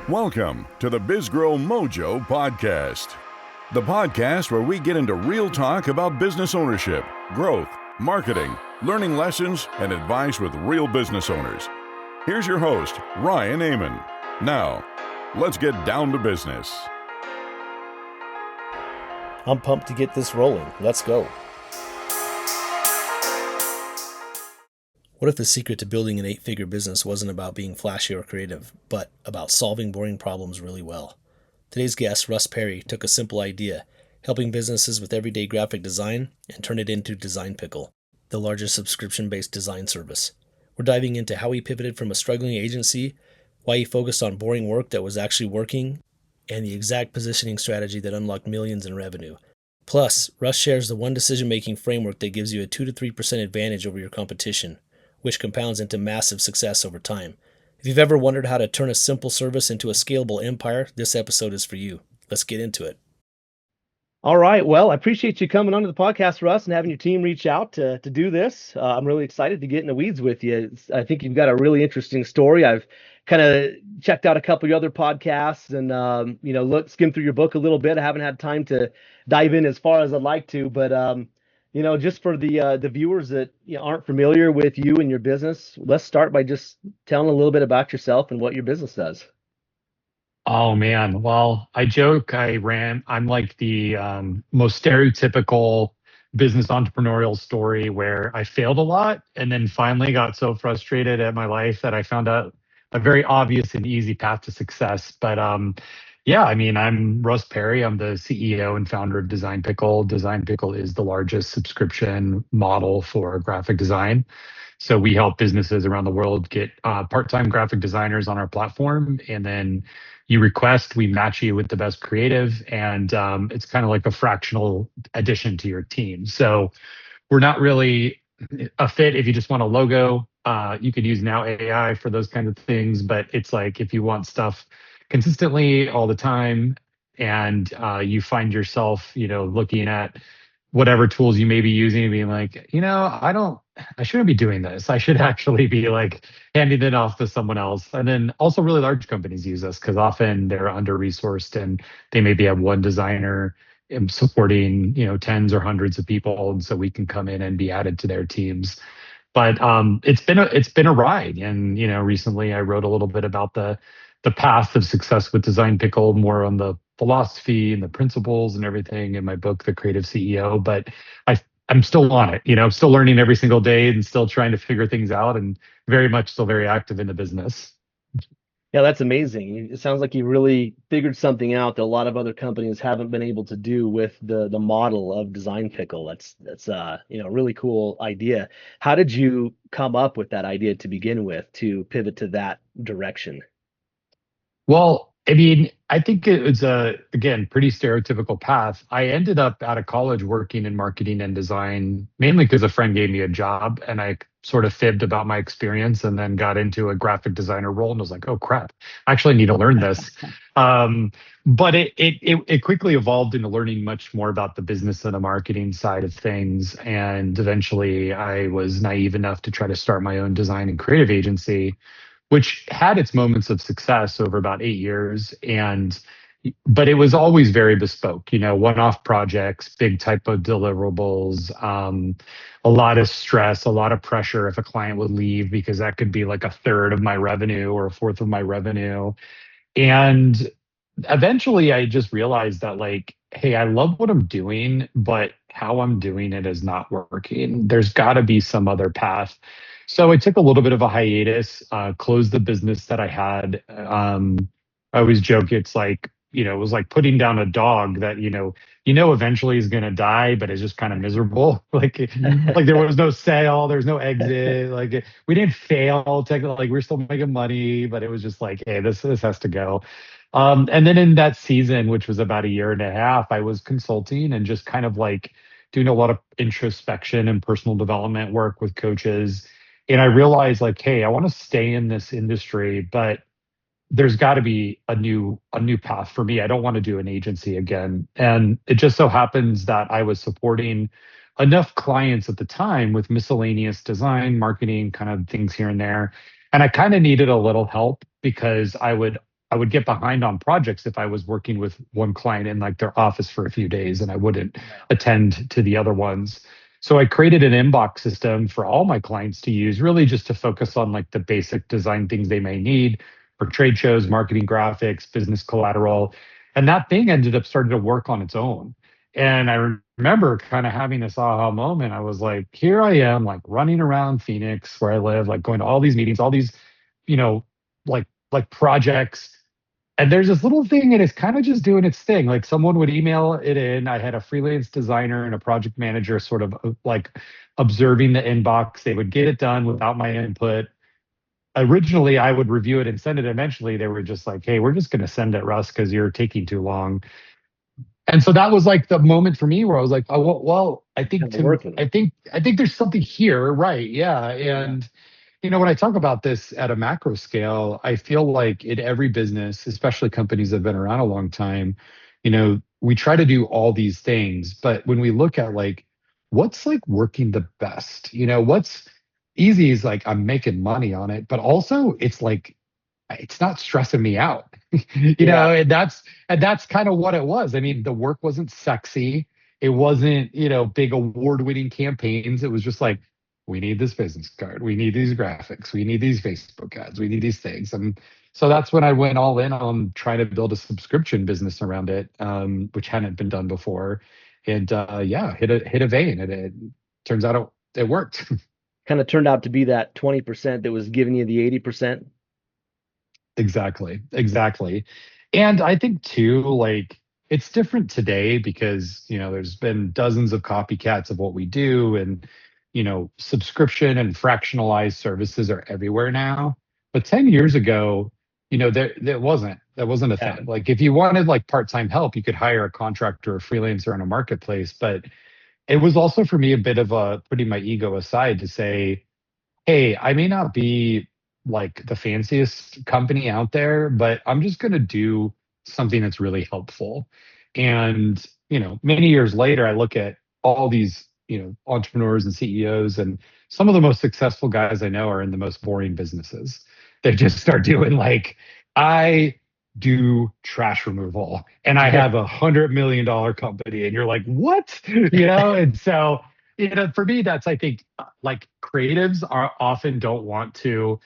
Welcome to the BizGrowMojo podcast, the podcast where we get into real talk about business ownership, growth, marketing, learning lessons, and advice with real business owners. Here's your host, Ryan Amon. Now, let's get down to business. I'm pumped to get this rolling. Let's go. What if the secret to building an 8-figure business wasn't about being flashy or creative, but about solving boring problems really well? Today's guest, Russ Perry, took a simple idea, helping businesses with everyday graphic design, and turned it into Design Pickle, the largest subscription-based design service. We're diving into how he pivoted from a struggling agency, why he focused on boring work that was actually working, and the exact positioning strategy that unlocked millions in revenue. Plus, Russ shares the one decision-making framework that gives you a 2 to 3% advantage over your competition, which compounds into massive success over time. If you've ever wondered how to turn a simple service into a scalable empire, this episode is for you. Let's get into it. All right. Well, I appreciate you coming onto the podcast, Russ, and having your team reach out to do this. I'm really excited to get in the weeds with you. I think you've got a really interesting story. I've kind of checked out a couple of your other podcasts and, skimmed through your book a little bit. I haven't had time to dive in as far as I'd like to, but just for the viewers that aren't familiar with you and your business, let's start by just telling a little bit about yourself and what your business does. Oh man, well, I joke I'm like the most stereotypical business entrepreneurial story where I failed a lot and then finally got so frustrated at my life that I found out a very obvious and easy path to success. But I'm Russ Perry. I'm the CEO and founder of Design Pickle. Design Pickle is the largest subscription model for graphic design. So we help businesses around the world get part-time graphic designers on our platform, and then you request, we match you with the best creative, and it's kind of like a fractional addition to your team. So we're not really a fit if you just want a logo. You could use now AI for those kinds of things, but it's like if you want stuff consistently all the time and you find yourself, looking at whatever tools you may be using and being like, I shouldn't be doing this. I should actually be like handing it off to someone else. And then also really large companies use us because often they're under-resourced and they maybe have one designer supporting, tens or hundreds of people. And so we can come in and be added to their teams. But it's been a ride. And, recently I wrote a little bit about the path of success with Design Pickle, more on the philosophy and the principles and everything in my book, The Creative CEO. But I'm still on it, still learning every single day and still trying to figure things out and very much still very active in the business. Yeah, that's amazing. It sounds like you really figured something out that a lot of other companies haven't been able to do with the model of Design Pickle. That's a really cool idea. How did you come up with that idea to begin with to pivot to that direction? Well, I think it was again, pretty stereotypical path. I ended up out of college working in marketing and design, mainly because a friend gave me a job and I sort of fibbed about my experience and then got into a graphic designer role and was like, oh crap, I actually need to learn this. But it quickly evolved into learning much more about the business and the marketing side of things. And eventually I was naive enough to try to start my own design and creative agency, which had its moments of success over about 8 years. But it was always very bespoke, one-off projects, big typo deliverables, a lot of stress, a lot of pressure if a client would leave, because that could be like a third of my revenue or a fourth of my revenue. And eventually I just realized that hey, I love what I'm doing, but how I'm doing it is not working. There's got to be some other path. So I took a little bit of a hiatus, closed the business that I had. I always joke it's like, it was like putting down a dog that, eventually is going to die, but it's just kind of miserable. Like there was no sale, there's no exit. Like we didn't fail technically, we're still making money, but it was just like, hey, this has to go. And then in that season, which was about a year and a half, I was consulting and just kind of like doing a lot of introspection and personal development work with coaches. And I realized hey, I want to stay in this industry, but there's got to be a new path for me. I don't want to do an agency again. And it just so happens that I was supporting enough clients at the time with miscellaneous design, marketing, kind of things here and there. And I kind of needed a little help because I would I would get behind on projects if I was working with one client in like their office for a few days and I wouldn't attend to the other ones. So I created an inbox system for all my clients to use, really just to focus on like the basic design things they may need for trade shows, marketing graphics, business collateral. And that thing ended up starting to work on its own. And I remember kind of having this aha moment. I was like, here I am, like running around Phoenix where I live, like going to all these meetings, all these, you know, like projects. And there's this little thing and it's kind of just doing its thing. Like someone would email it in. I had a freelance designer and a project manager sort of like observing the inbox. They would get it done without my input. Originally, I would review it and send it. Eventually, they were just like, hey, we're just going to send it, Russ, because you're taking too long. And so that was like the moment for me where I was like, oh well, I think there's something here, right? Yeah. And when I talk about this at a macro scale, I feel like in every business, especially companies that have been around a long time, we try to do all these things, but when we look at like what's like working the best, what's easy is like I'm making money on it, but also it's like it's not stressing me out. And that's kind of what it was. I mean, the work wasn't sexy. It wasn't, big award-winning campaigns. It was just like, we need this business card. We need these graphics. We need these Facebook ads. We need these things. And so that's when I went all in on trying to build a subscription business around it, which hadn't been done before. And hit a vein. And it turns out it worked. Kind of turned out to be that 20% that was giving you the 80%. Exactly. And I think too, like it's different today because, there's been dozens of copycats of what we do and, subscription and fractionalized services are everywhere now. But 10 years ago, that wasn't a thing. Like if you wanted like part-time help, you could hire a contractor or freelancer in a marketplace. But it was also for me a bit of putting my ego aside to say, hey, I may not be like the fanciest company out there, but I'm just going to do something that's really helpful. And, many years later, I look at all these, entrepreneurs and CEOs, and some of the most successful guys I know are in the most boring businesses. They just start doing like, I do trash removal and I have $100 million company. And you're like, what? And so, for me, that's, I think, like creatives are often don't want to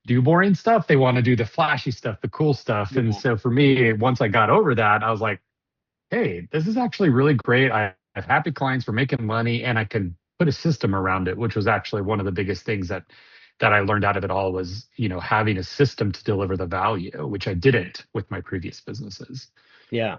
do boring stuff. They want to do the flashy stuff, the cool stuff. And so for me, once I got over that, I was like, hey, this is actually really great. I have happy clients, we're making money, and I can put a system around it, which was actually one of the biggest things that I learned out of it all was, having a system to deliver the value, which I didn't with my previous businesses. Yeah.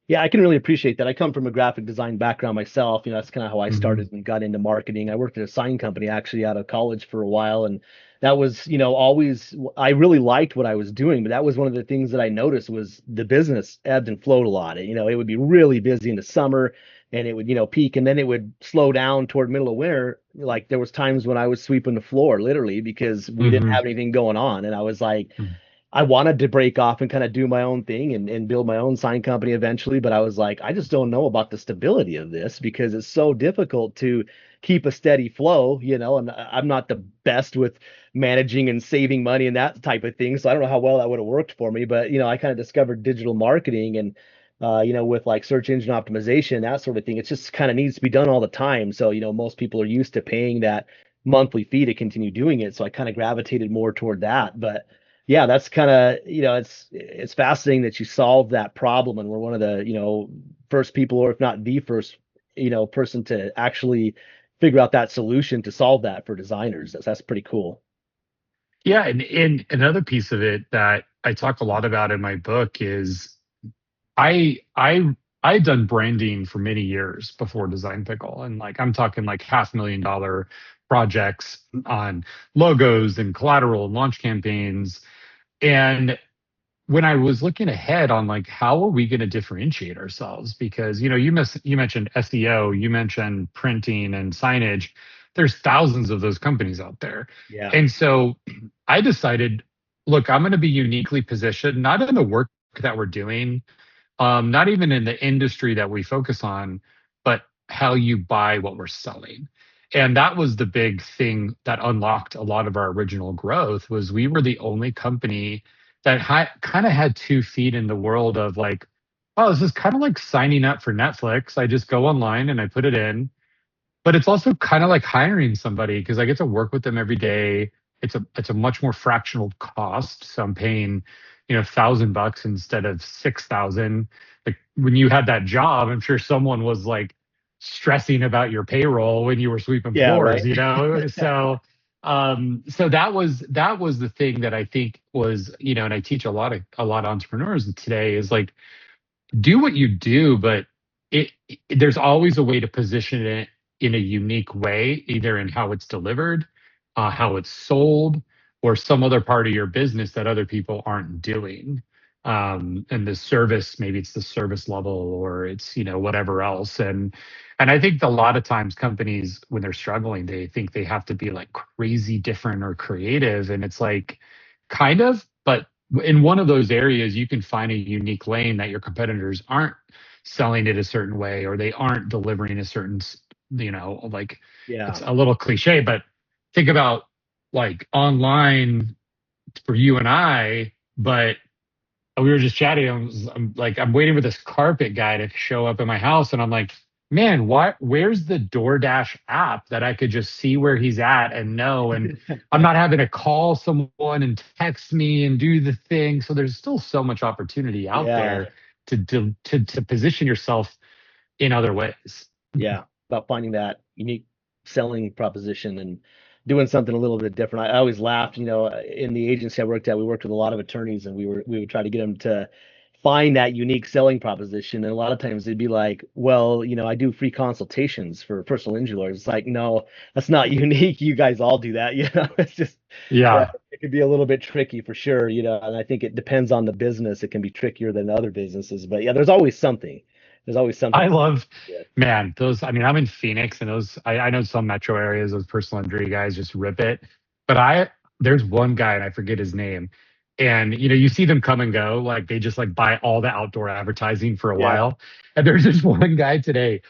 Yeah, I can really appreciate that. I come from a graphic design background myself. That's kind of how I started and got into marketing. I worked at a sign company actually out of college for a while. And that was, always, I really liked what I was doing, but that was one of the things that I noticed was the business ebbed and flowed a lot. It would be really busy in the summer and it would, peak and then it would slow down toward middle of winter. Like there was times when I was sweeping the floor literally because we didn't have anything going on. And I was like, I wanted to break off and kind of do my own thing and build my own sign company eventually. But I was like, I just don't know about the stability of this because it's so difficult to keep a steady flow, and I'm not the best with managing and saving money and that type of thing. So I don't know how well that would have worked for me. But, I kind of discovered digital marketing and, with like search engine optimization, that sort of thing. It just kind of needs to be done all the time. So, most people are used to paying that monthly fee to continue doing it. So I kind of gravitated more toward that. But yeah, that's kind of, it's fascinating that you solved that problem and we're one of the, first people, or if not the first, person to actually figure out that solution to solve that for designers. That's pretty cool. Yeah, and another piece of it that I talk a lot about in my book is I'd done branding for many years before Design Pickle, and like I'm talking like $500,000 projects on logos and collateral and launch campaigns. And when I was looking ahead on like how are we going to differentiate ourselves, because you mentioned SEO, you mentioned printing and signage. There's thousands of those companies out there. Yeah. And so I decided, look, I'm going to be uniquely positioned, not in the work that we're doing, not even in the industry that we focus on, but how you buy what we're selling. And that was the big thing that unlocked a lot of our original growth was we were the only company that kind of had 2 feet in the world of like, oh, this is kind of like signing up for Netflix. I just go online and I put it in, but it's also kind of like hiring somebody because I get to work with them every day. It's a much more fractional cost, so I'm paying, $1,000 instead of 6,000. Like when you had that job, I'm sure someone was like stressing about your payroll when you were sweeping Yeah, right. floors. So that was the thing that I think was, and I teach a lot of entrepreneurs today is like do what you do, but there's always a way to position it in a unique way, either in how it's delivered, how it's sold, or some other part of your business that other people aren't doing. And the service, maybe it's the service level or it's, whatever else. And I think a lot of times companies, when they're struggling, they think they have to be like crazy different or creative. And it's like kind of, but in one of those areas, you can find a unique lane that your competitors aren't selling it a certain way or they aren't delivering a certain, like Yeah. it's a little cliche, but think about like online for you and I, but we were just chatting. I'm waiting for this carpet guy to show up at my house, and I'm like, man, where's the DoorDash app that I could just see where he's at and know, and I'm not having to call someone and text me and do the thing. So there's still so much opportunity out Yeah. there to position yourself in other ways. Yeah. About finding that unique selling proposition and doing something a little bit different. I always laughed, in the agency I worked at, we worked with a lot of attorneys and we would try to get them to find that unique selling proposition. And a lot of times they'd be like, well, I do free consultations for personal injury lawyers. It's like, no, that's not unique. You guys all do that. It's just, yeah, Yeah, it could be a little bit tricky for sure, and I think it depends on the business. It can be trickier than other businesses, but yeah, there's always something. There's always something. I love, Yeah. man, those, I mean, I'm in Phoenix and I know some metro areas, those personal injury guys just rip it. But there's one guy and I forget his name. And, you see them come and go, like they just like buy all the outdoor advertising for a Yeah. while. And there's this one guy today.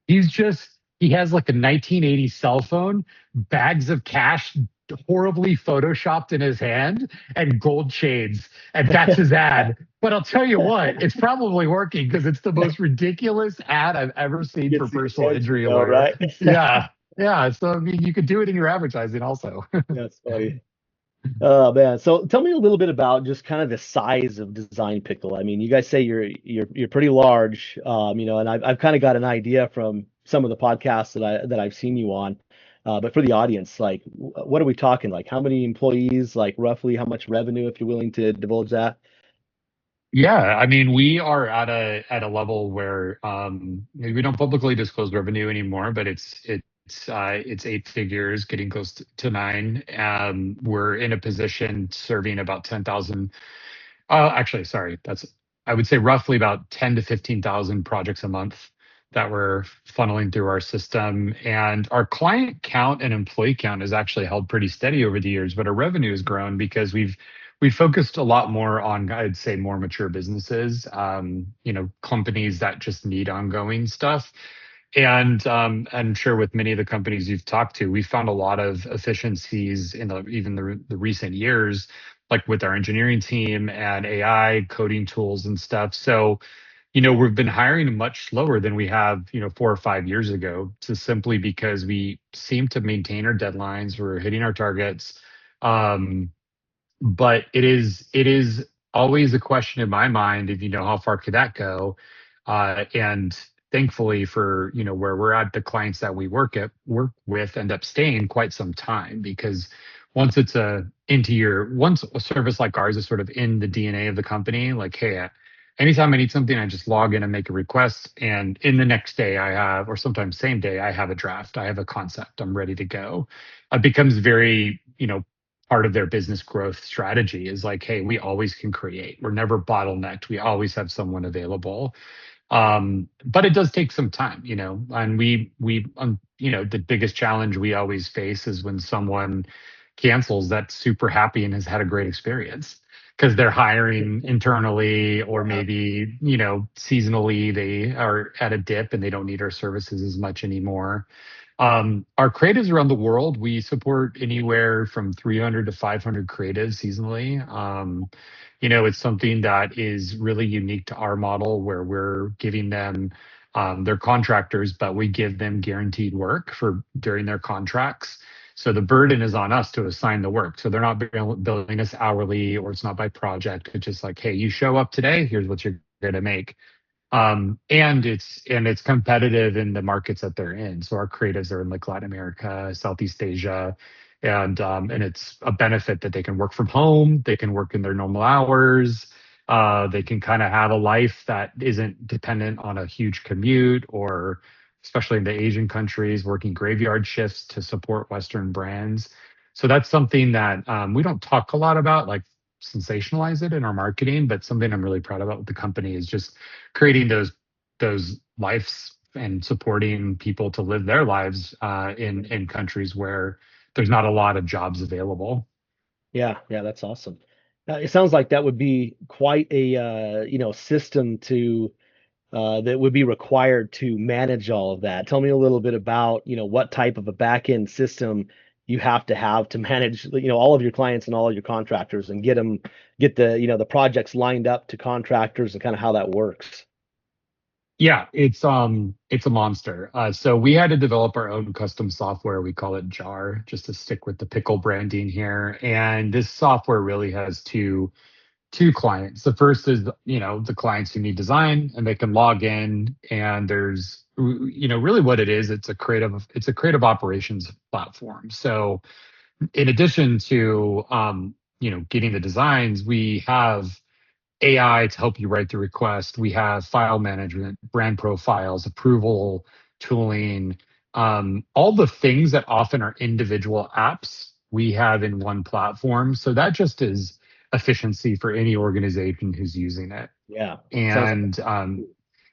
He has like a 1980 cell phone, bags of cash horribly photoshopped in his hand, and gold shades. And that's his ad. But I'll tell you what, it's probably working because it's the most ridiculous ad I've ever seen for Gets the personal attention injury though, lawyer. right? Yeah. Yeah. So, I mean, you could do it in your advertising also. That's funny. Oh man. So tell me a little bit about just kind of the size of Design Pickle. I mean, you guys say you're pretty large, and I've kind of got an idea from some of the podcasts that I've seen you on. But for the audience, like, what are we talking? Like, how many employees? Like, roughly, how much revenue, if you're willing to divulge that? Yeah, I mean, we are at a level where we don't publicly disclose revenue anymore, but it's 8 figures, getting close to nine. We're in a position serving about 10,000. Actually, sorry, I would say roughly about 10 to 15,000 projects a month that we're funneling through our system, and our client count and employee count has actually held pretty steady over the years, but our revenue has grown because we've focused a lot more on, I'd say, more mature businesses, companies that just need ongoing stuff. And I'm sure with many of the companies you've talked to, we found a lot of efficiencies in even the recent years, like with our engineering team and AI coding tools and stuff. So, we've been hiring much slower than we have, 4 or 5 years ago, just simply because we seem to maintain our deadlines. We're hitting our targets. Um, but it is always a question in my mind of, how far could that go? And thankfully for, where we're at, the clients that we work with end up staying quite some time, because once a service like ours is sort of in the DNA of the company, like, hey, anytime I need something, I just log in and make a request, and in the next day I have, or sometimes same day, I have a draft, I have a concept, I'm ready to go. It becomes very, part of their business growth strategy is like, hey, we always can create. We're never bottlenecked. We always have someone available. But it does take some time, and the biggest challenge we always face is when someone cancels that's super happy and has had a great experience because they're hiring internally, or maybe, seasonally they are at a dip and they don't need our services as much anymore. Our creatives around the world, we support anywhere from 300 to 500 creatives seasonally. It's something that is really unique to our model where we're giving them they're contractors, but we give them guaranteed work for during their contracts. So the burden is on us to assign the work. So they're not billing us hourly, or it's not by project. It's just like, hey, you show up today, here's what you're going to make. And it's competitive in the markets that they're in. So our creatives are in like Latin America, Southeast Asia, and it's a benefit that they can work from home, they can work in their normal hours, they can kind of have a life that isn't dependent on a huge commute, or especially in the Asian countries, working graveyard shifts to support Western brands. So that's something that we don't talk a lot about, like sensationalize it in our marketing, but something I'm really proud about with the company is just creating those lives and supporting people to live their lives in countries where there's not a lot of jobs available. Yeah, yeah, that's awesome. It sounds like that would be quite a system to that would be required to manage all of that. Tell me a little bit about, what type of a back end system you have to manage, all of your clients and all of your contractors and get the projects lined up to contractors and kind of how that works. Yeah, it's a monster. So we had to develop our own custom software. We call it JAR, just to stick with the pickle branding here. And this software really has two clients. The first is, the clients who need design and they can log in, and there's, really what it is, it's a creative operations platform. So in addition to, getting the designs, we have AI to help you write the request. We have file management, brand profiles, approval tooling, all the things that often are individual apps we have in one platform. So that just is efficiency for any organization who's using it. Yeah, sounds like And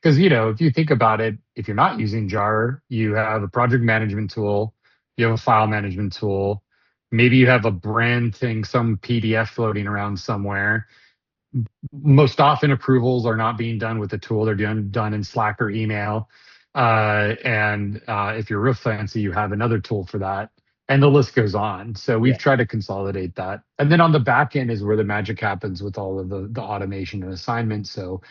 because, if you think about it, if you're not using Jar, you have a project management tool, you have a file management tool, maybe you have a brand thing, some PDF floating around somewhere. Most often approvals are not being done with the tool, they're done in Slack or email. And if you're real fancy, you have another tool for that, and the list goes on. So we've yeah, tried to consolidate that, and then on the back end is where the magic happens with all of the automation and assignment. So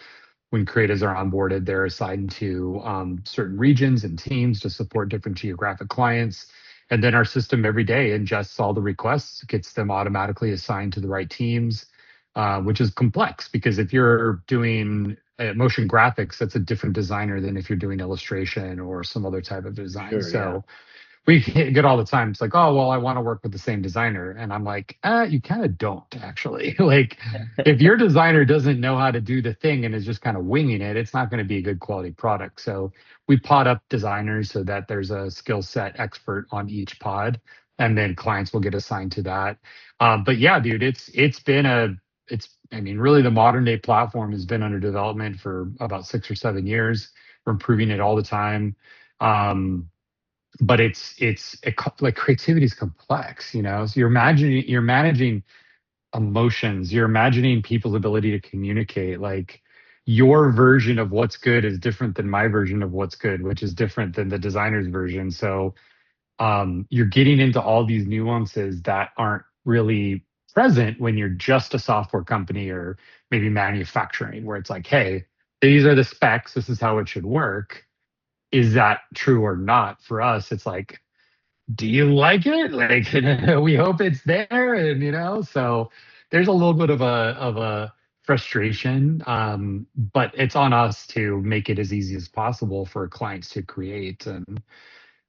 when creatives are onboarded, they're assigned to certain regions and teams to support different geographic clients. And then our system every day ingests all the requests, gets them automatically assigned to the right teams, which is complex because if you're doing motion graphics, that's a different designer than if you're doing illustration or some other type of design. sure, yeah. So we get all the time. It's like, oh, well, I want to work with the same designer. And I'm like, you kind of don't actually. Like, if your designer doesn't know how to do the thing and is just kind of winging it, it's not going to be a good quality product. So we pod up designers so that there's a skill set expert on each pod, and then clients will get assigned to that. But yeah, dude, I mean, really the modern day platform has been under development for about 6 or 7 years. We're improving it all the time. But like creativity is complex, so you're managing emotions, you're imagining people's ability to communicate. Like, your version of what's good is different than my version of what's good, which is different than the designer's version. So you're getting into all these nuances that aren't really present when you're just a software company or maybe manufacturing, where it's like, hey, these are the specs, this is how it should work. Is that true or not? For us, it's like, do you like it? Like, we hope it's there, and so there's a little bit of a frustration, but it's on us to make it as easy as possible for clients to create. And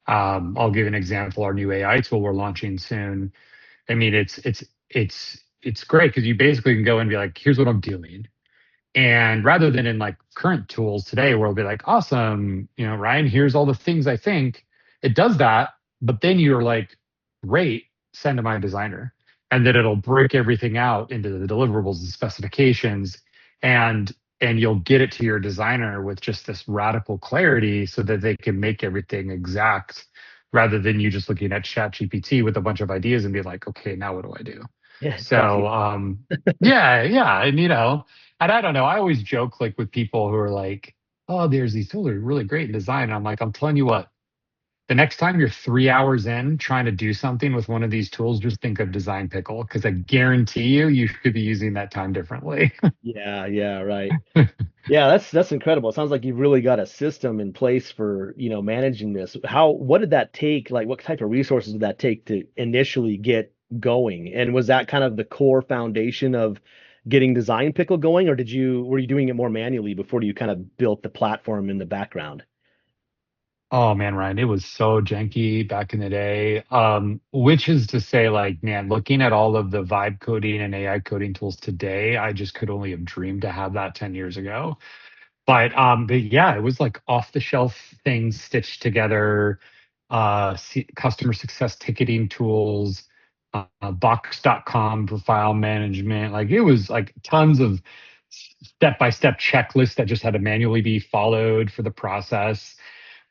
I'll give an example. Our new AI tool we're launching soon. I mean, it's great because you basically can go and be like, here's what I'm doing. And rather than in like current tools today, where it'll be like, awesome, Ryan, here's all the things I think, it does that. But then you're like, great, send to my designer. And then it'll break everything out into the deliverables and specifications. And you'll get it to your designer with just this radical clarity so that they can make everything exact, rather than you just looking at ChatGPT with a bunch of ideas and be like, okay, now what do I do? Yeah, So copy. yeah, yeah. And I don't know, I always joke like with people who are like, oh, there's these tools that are really great in design. And I'm like, I'm telling you what, the next time you're 3 hours in trying to do something with one of these tools, just think of Design Pickle, because I guarantee you could be using that time differently. Yeah, yeah, right. Yeah, that's incredible. It sounds like you've really got a system in place for, managing this. What did that take? Like, what type of resources did that take to initially get going? And was that kind of the core foundation of getting Design Pickle going, or were you doing it more manually before you kind of built the platform in the background? Oh man, Ryan, it was so janky back in the day. Which is to say, like, man, looking at all of the vibe coding and AI coding tools today, I just could only have dreamed to have that 10 years ago. But yeah, it was like off the shelf things stitched together, customer success ticketing tools, box.com for file management. Like it was like tons of step by step checklists that just had to manually be followed for the process.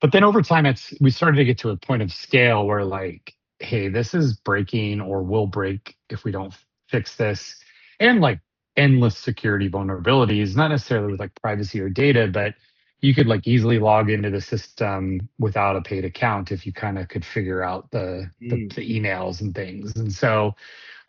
But then over time, we started to get to a point of scale where like, hey, this is breaking or will break if we don't fix this. And like endless security vulnerabilities, not necessarily with like privacy or data, but you could like easily log into the system without a paid account if you kind of could figure out Mm, the emails and things. And so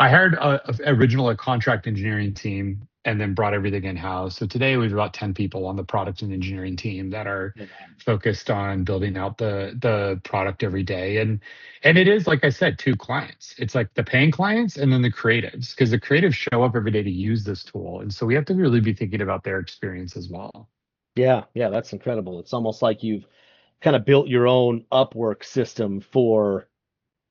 I hired original a contract engineering team and then brought everything in house. So today we have about 10 people on the product and engineering team that are oh, wow. focused on building out the product every day. And it is, like I said, two clients. It's like the paying clients and then the creatives, because the creatives show up every day to use this tool. And so we have to really be thinking about their experience as well. Yeah, yeah, that's incredible. It's almost like you've kind of built your own Upwork system for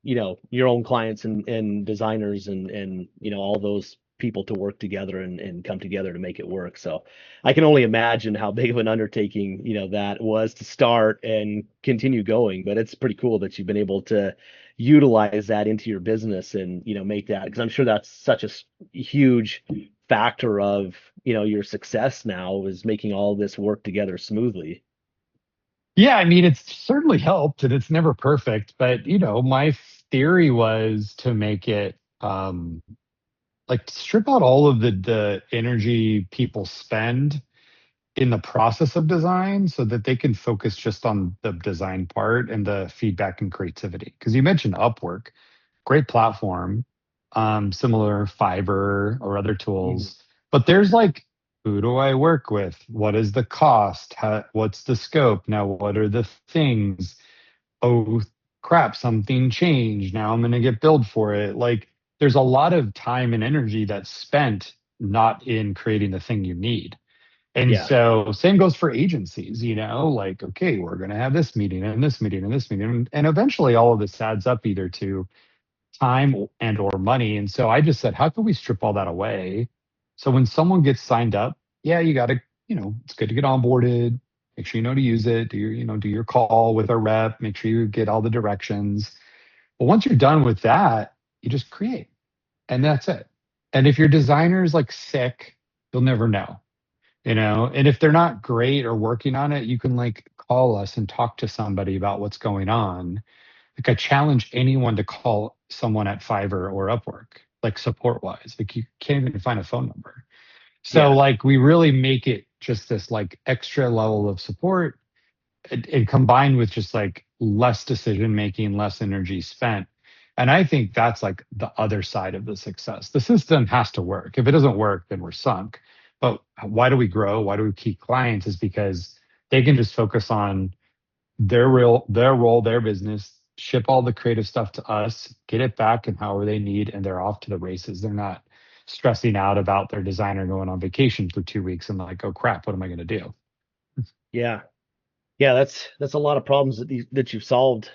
your own clients and designers and all those people to work together and come together to make it work. So I can only imagine how big of an undertaking that was to start and continue going, but it's pretty cool that you've been able to utilize that into your business and make that, because I'm sure that's such a huge factor of your success now, is making all this work together smoothly. Yeah, I mean, it's certainly helped and it's never perfect, but my theory was to make it like strip out all of the energy people spend in the process of design so that they can focus just on the design part and the feedback and creativity. Because you mentioned Upwork, great platform, similar Fiverr or other Mhm. tools, but there's like, who do I work with? What is the cost? What's the scope? Now, what are the things? Oh crap, something changed. Now I'm going to get billed for it. Like there's a lot of time and energy that's spent not in creating the thing you need. And Yeah, so same goes for agencies, like, okay, we're going to have this meeting and this meeting and this meeting. And eventually all of this adds up either to time and or money. And so I just said, how can we strip all that away? So when someone gets signed up, yeah, you got to, it's good to get onboarded, make sure you know to use it, do your call with a rep, make sure you get all the directions. But once you're done with that, you just create and that's it. And if your designer's like sick, you'll never know, and if they're not great or working on it, you can like call us and talk to somebody about what's going on. Like I challenge anyone to call someone at Fiverr or Upwork, like support wise. Like you can't even find a phone number. So yeah. like we really make it just this like extra level of support and combined with just like less decision making, less energy spent. And I think that's like the other side of the success. The system has to work. If it doesn't work, then we're sunk. But why do we grow? Why do we keep clients? Is because they can just focus on their role, their business, ship all the creative stuff to us, get it back and however they need, and they're off to the races. They're not stressing out about their designer going on vacation for 2 weeks and like, oh crap, what am I going to do? Yeah. Yeah, that's a lot of problems that you've solved.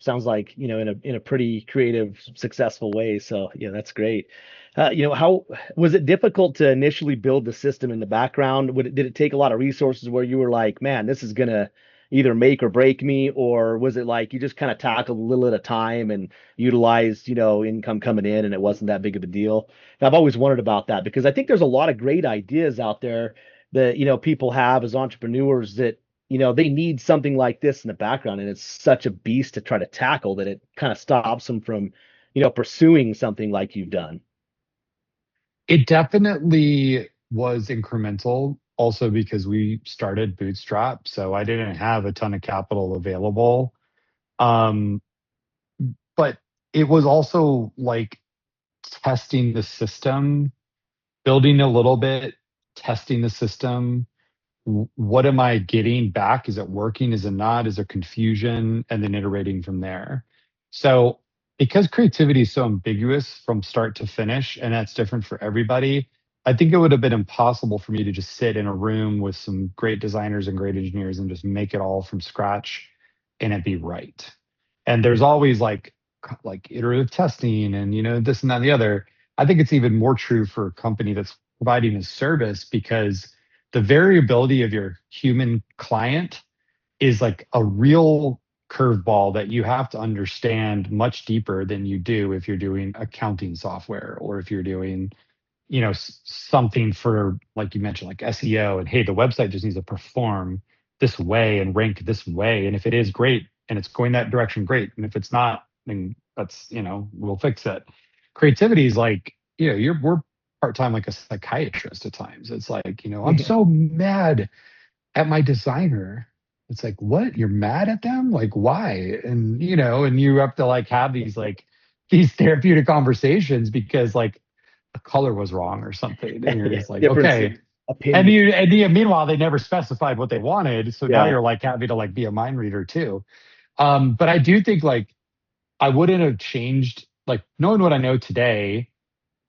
Sounds like, in a pretty creative, successful way. So yeah, that's great. How was it difficult to initially build the system in the background? Did it take a lot of resources where you were like, man, this is gonna either make or break me, or was it like you just kind of tackled a little at a time and utilized, income coming in and it wasn't that big of a deal? And I've always wondered about that, because I think there's a lot of great ideas out there that, people have as entrepreneurs that they need something like this in the background, and it's such a beast to try to tackle that it kind of stops them from, pursuing something like you've done. It definitely was incremental, also because we started bootstrap. So I didn't have a ton of capital available. Um, but it was also like testing the system, building a little bit, testing the system. What am I getting back? Is it working? Is it not? Is there confusion? And then iterating from there. So, because creativity is so ambiguous from start to finish, and that's different for everybody, I think it would have been impossible for me to just sit in a room with some great designers and great engineers and just make it all from scratch and it be right. And there's always like iterative testing and this and that and the other. I think it's even more true for a company that's providing a service, because the variability of your human client is like a real curveball that you have to understand much deeper than you do if you're doing accounting software, or if you're doing something for, like you mentioned, like SEO, and hey, the website just needs to perform this way and rank this way, and if it is, great, and it's going that direction, great, and if it's not, then that's, we'll fix it. Creativity is like, we're part-time like a psychiatrist at times. It's like, I'm Yeah. so mad at my designer. It's like, what? You're mad at them? Like, why? And and you have to like have these therapeutic conversations because like the color was wrong or something. And you're Yeah. just like, Difference okay. in And opinion. meanwhile, they never specified what they wanted. So now Yeah. you're like having to like be a mind reader too. But I do think like I wouldn't have changed, like knowing what I know today,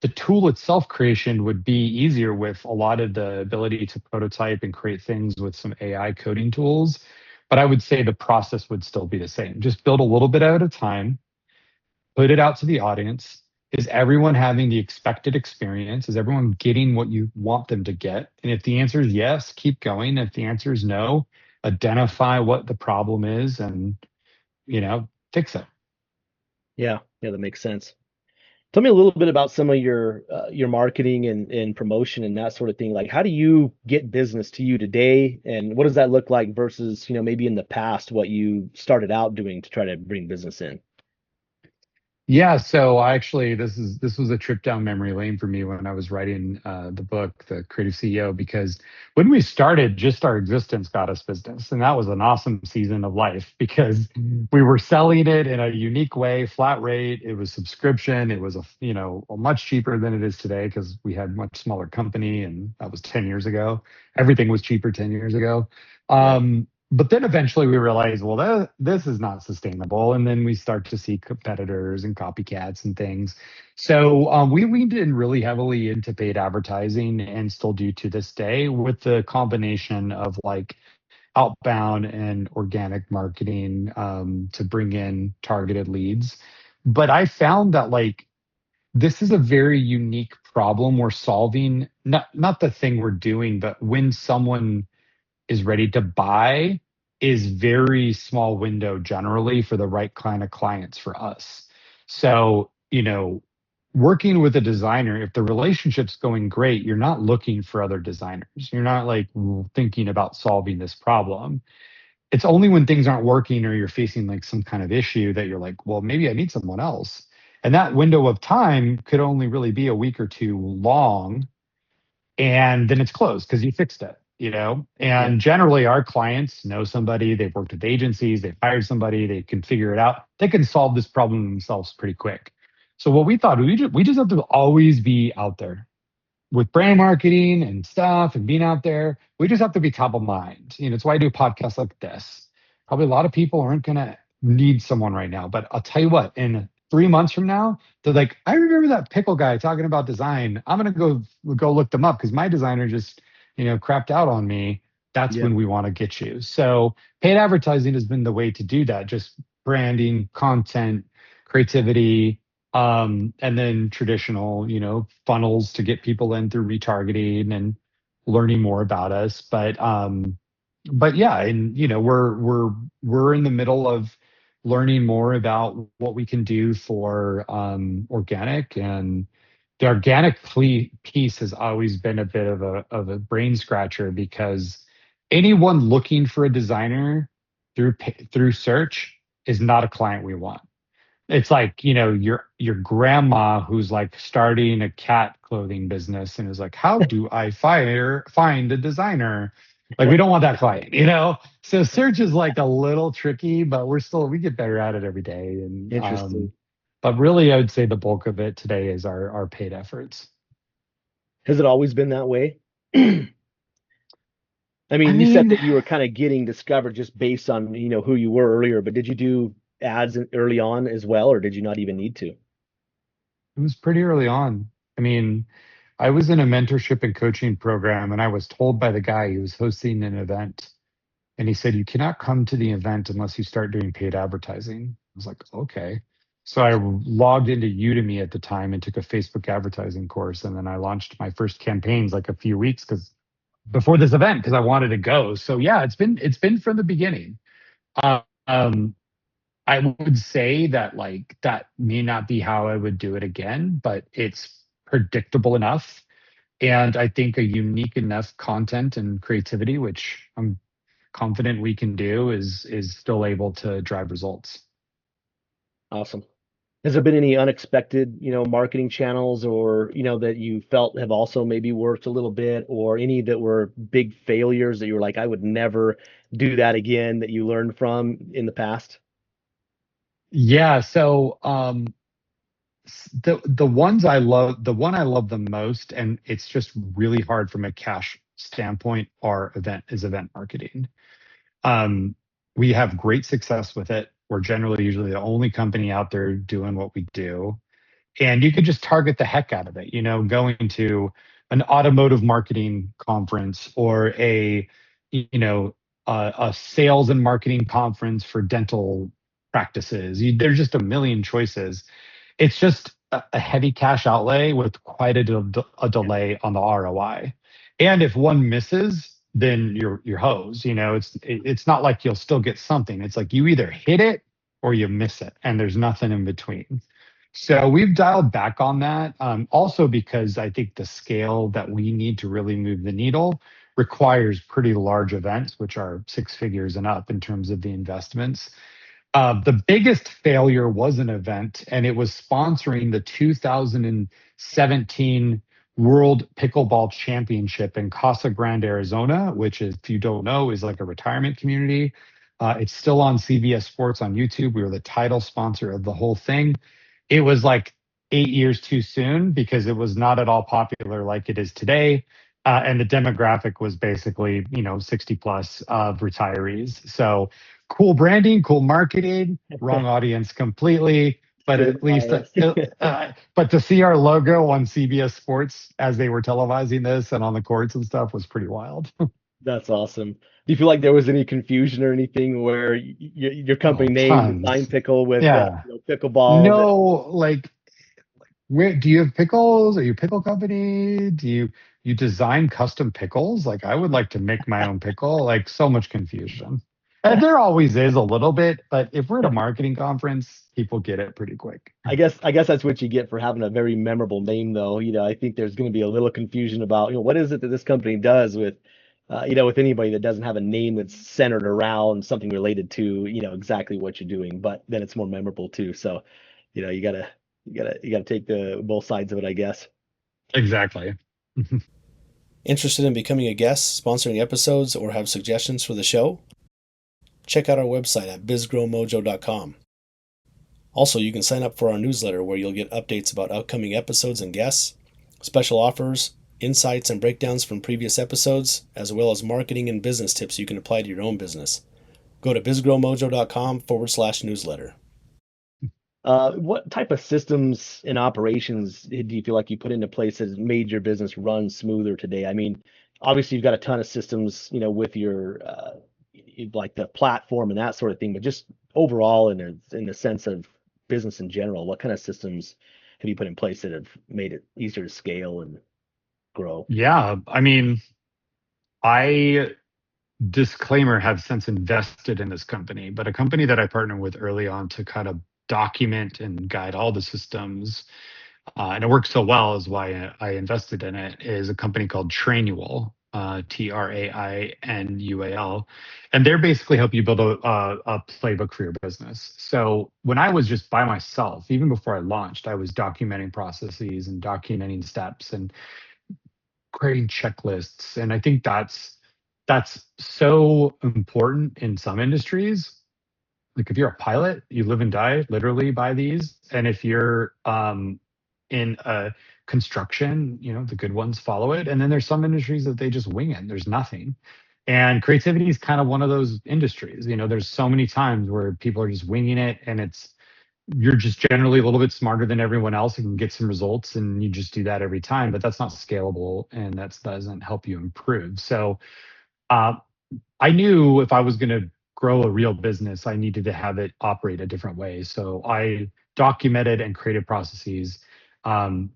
the tool itself creation would be easier with a lot of the ability to prototype and create things with some AI coding tools. But I would say the process would still be the same. Just build a little bit at a time, put it out to the audience. Is everyone having the expected experience? Is everyone getting what you want them to get? And if the answer is yes, keep going. If the answer is no, identify what the problem is and, fix it. Yeah. Yeah. That makes sense. Tell me a little bit about some of your marketing and promotion and that sort of thing. Like, how do you get business to you today, and what does that look like versus, maybe in the past what you started out doing to try to bring business in? Yeah, so I actually this was a trip down memory lane for me when I was writing the book, The Creative CEO, because when we started, just our existence got us business, and that was an awesome season of life because we were selling it in a unique way, flat rate. It was subscription. It was a much cheaper than it is today because we had much smaller company, and that was 10 years ago. Everything was cheaper 10 years ago. Right. But then eventually we realized, well, this is not sustainable. And then we start to see competitors and copycats and things. So we leaned in really heavily into paid advertising and still do to this day, with the combination of like outbound and organic marketing to bring in targeted leads. But I found that like this is a very unique problem we're solving. Not the thing we're doing, but when someone is ready to buy is very small window generally for the right kind of clients for us. So, working with a designer, if the relationship's going great, you're not looking for other designers. You're not like thinking about solving this problem. It's only when things aren't working or you're facing like some kind of issue that you're like, well, maybe I need someone else. And that window of time could only really be a week or two long, and then it's closed because you fixed it. Yeah. And generally our clients know somebody, they've worked with agencies, they've hired somebody, they can figure it out, they can solve this problem themselves pretty quick. So what we thought, we just have to always be out there with brand marketing and stuff and being out there. We just have to be top of mind. It's why I do podcasts like this. Probably a lot of people aren't going to need someone right now, but I'll tell you what, in 3 months from now, they're like, I remember that pickle guy talking about design. I'm going to go look them up because my designer just, crapped out on me. That's Yeah. when we want to get you. So paid advertising has been the way to do that. Just branding, content, creativity, and then traditional, funnels to get people in through retargeting and learning more about us. But yeah, and we're in the middle of learning more about what we can do for organic, and the organic piece has always been a bit of a brain scratcher because anyone looking for a designer through search is not a client we want. It's like, your grandma who's like starting a cat clothing business and is like, how do I find a designer? Like we don't want that client, you know? So search is like a little tricky, but we get better at it every day. And Interesting. but really I would say the bulk of it today is our paid efforts. Has it always been that way? I I mean, you said mean, that you were kind of getting discovered just based on, who you were earlier, but did you do ads early on as well, or did you not even need to? it was pretty early on. I mean, I was in a mentorship and coaching program, and I was told by the guy who was hosting an event, and he said, "You cannot come to the event unless you start doing paid advertising." I was like, okay. So I logged into Udemy at the time and took a Facebook advertising course, and then I launched my first campaigns like a few weeks because before this event because I wanted to go. So yeah, it's been from the beginning. Uh, Um, I would say that like that may not be how I would do it again, but it's predictable enough. And I think a unique enough content and creativity, which I'm confident we can do, is still able to drive results. Awesome. Has there been any unexpected, marketing channels or, that you felt have also maybe worked a little bit, or any that were big failures that you were like, I would never do that again, that you learned from in the past? Yeah. So the ones I love, the one I love the most, and it's just really hard from a cash standpoint, is event marketing. Um, we have great success with it. We're generally usually the only company out there doing what we do. And you could just target the heck out of it, going to an automotive marketing conference or a sales and marketing conference for dental practices. There's just a million choices. It's just a heavy cash outlay with quite a delay on the ROI. And if one misses, then you're hosed. It's not like you'll still get something. It's like you either hit it or you miss it, and there's nothing in between. So we've dialed back on that. Also because I think the scale that we need to really move the needle requires pretty large events, which are six figures and up in terms of the investments. The biggest failure was an event, and it was sponsoring the 2017 World Pickleball Championship in Casa Grande, Arizona, which, if you don't know, is like a retirement community. It's still on CBS Sports on YouTube. We were the title sponsor of the whole thing. It was like 8 years too soon because it was not at all popular like it is today. And the demographic was basically, 60 plus of retirees. So cool branding, cool marketing, wrong audience completely. But Good at least, bias. but to see our logo on CBS Sports as they were televising this and on the courts and stuff was pretty wild. That's awesome. Do you feel like there was any confusion or anything where your company Oh, name Design tons. Pickle with Yeah. pickleball? No, like, where do you have pickles? Are you a pickle company? Do you design custom pickles? Like, I would like to make my own pickle. Like, so much confusion. And there always is a little bit, but if we're at a marketing conference, people get it pretty quick. I guess that's what you get for having a very memorable name, though. I think there's going to be a little confusion about, what is it that this company does with, with anybody that doesn't have a name that's centered around something related to, exactly what you're doing. But then it's more memorable too. So, you gotta take the both sides of it, I guess. Exactly. Interested in becoming a guest, sponsoring episodes, or have suggestions for the show? Check out our website at BizGrowMojo.com. Also, you can sign up for our newsletter where you'll get updates about upcoming episodes and guests, special offers, insights and breakdowns from previous episodes, as well as marketing and business tips you can apply to your own business. Go to bizgrowmojo.com/newsletter. What type of systems and operations do you feel like you put into place that has made your business run smoother today? I mean, obviously you've got a ton of systems, with your like the platform and that sort of thing, but just overall in the sense of business in general, what kind of systems have you put in place that have made it easier to scale and grow? Yeah. I mean, I disclaimer have since invested in this company, but a company that I partnered with early on to kind of document and guide all the systems, and it works so well is why I invested in it, is a company called Trainual, Trainul, and they're basically help you build a playbook for your business. So when I was just by myself, even before I launched, I was documenting processes and documenting steps and creating checklists, and I think that's so important in some industries. Like if you're a pilot, you live and die literally by these. And if you're in a construction, the good ones follow it. And then there's some industries that they just wing it. There's nothing. And creativity is kind of one of those industries. There's so many times where people are just winging it, and you're just generally a little bit smarter than everyone else and can get some results, and you just do that every time. But that's not scalable, and that doesn't help you improve. So uh, I knew if I was going to grow a real business, I needed to have it operate a different way. So I documented and created processes um,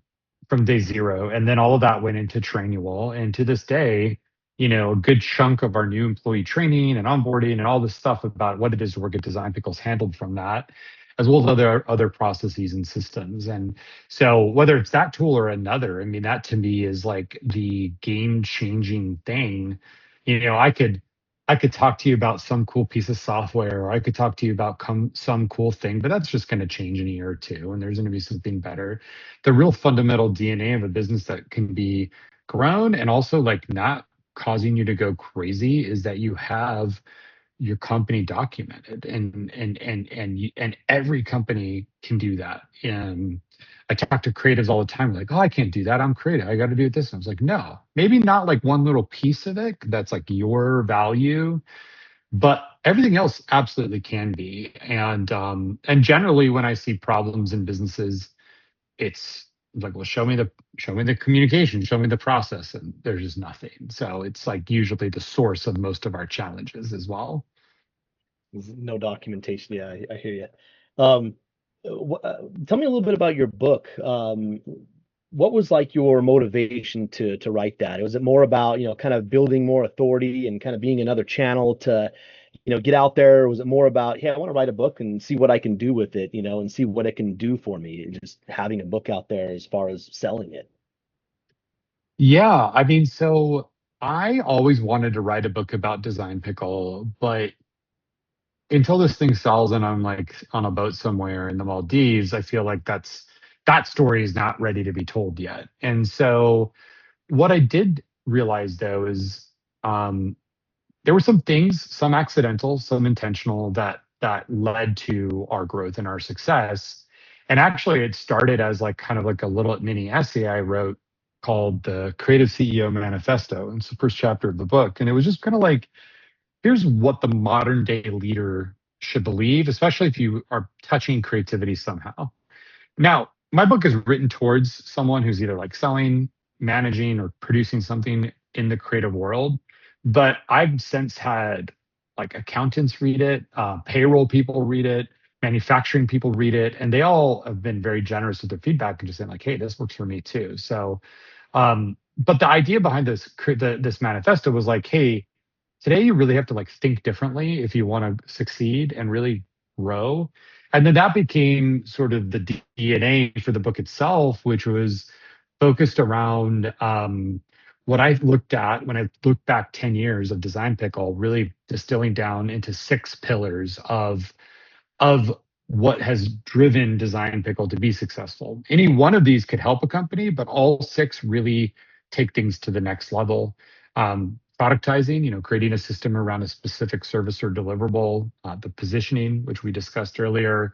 from day zero. And then all of that went into Trainual. And to this day, a good chunk of our new employee training and onboarding and all this stuff about what it is to work at Design Pickles handled from that, as well as other processes and systems. And so whether it's that tool or another, I mean, that to me is like the game changing thing. I could talk to you about some cool piece of software, or I could talk to you about some cool thing, but that's just going to change in a year or two, and there's going to be something better. The real fundamental DNA of a business that can be grown and also like not causing you to go crazy is that you have your company documented, and every company can do that. And I talk to creatives all the time, like, oh, I can't do that. I'm creative. I got to do it this. And I was like, no, maybe not like one little piece of it that's like your value, but everything else absolutely can be. And generally when I see problems in businesses, it's like, well, show me the communication, show me the process, and there's just nothing. So it's like usually the source of most of our challenges as well. No documentation. Yeah, I hear you. Um, Tell me a little bit about your book. What was like your motivation to write that? Was it more about, kind of building more authority and kind of being another channel to, get out there? Or was it more about, hey, I want to write a book and see what I can do with it, and see what it can do for me, and just having a book out there as far as selling it? Yeah, I mean, so I always wanted to write a book about Design Pickle, but until this thing sells and I'm like on a boat somewhere in the Maldives, I feel like that story is not ready to be told yet. And so what I did realize though is um, there were some things, some accidental, some intentional, that led to our growth and our success. And actually, it started as like kind of like a little mini essay I wrote called the Creative CEO Manifesto. And it's the first chapter of the book. And it was just kind of like, here's what the modern day leader should believe, especially if you are touching creativity somehow. Now, my book is written towards someone who's either like selling, managing, or producing something in the creative world. But I've since had like accountants read it, payroll people read it, manufacturing people read it, and they all have been very generous with their feedback and just saying like, "Hey, this works for me too." So, but the idea behind this manifesto was like, "Hey, today you really have to like think differently if you want to succeed and really grow." And then that became sort of the DNA for the book itself, which was focused around what I looked at when I looked back 10 years of Design Pickle, really distilling down into 6 pillars of what has driven Design Pickle to be successful. Any one of these could help a company, but all 6 really take things to the next level. Productizing, creating a system around a specific service or deliverable, the positioning, which we discussed earlier,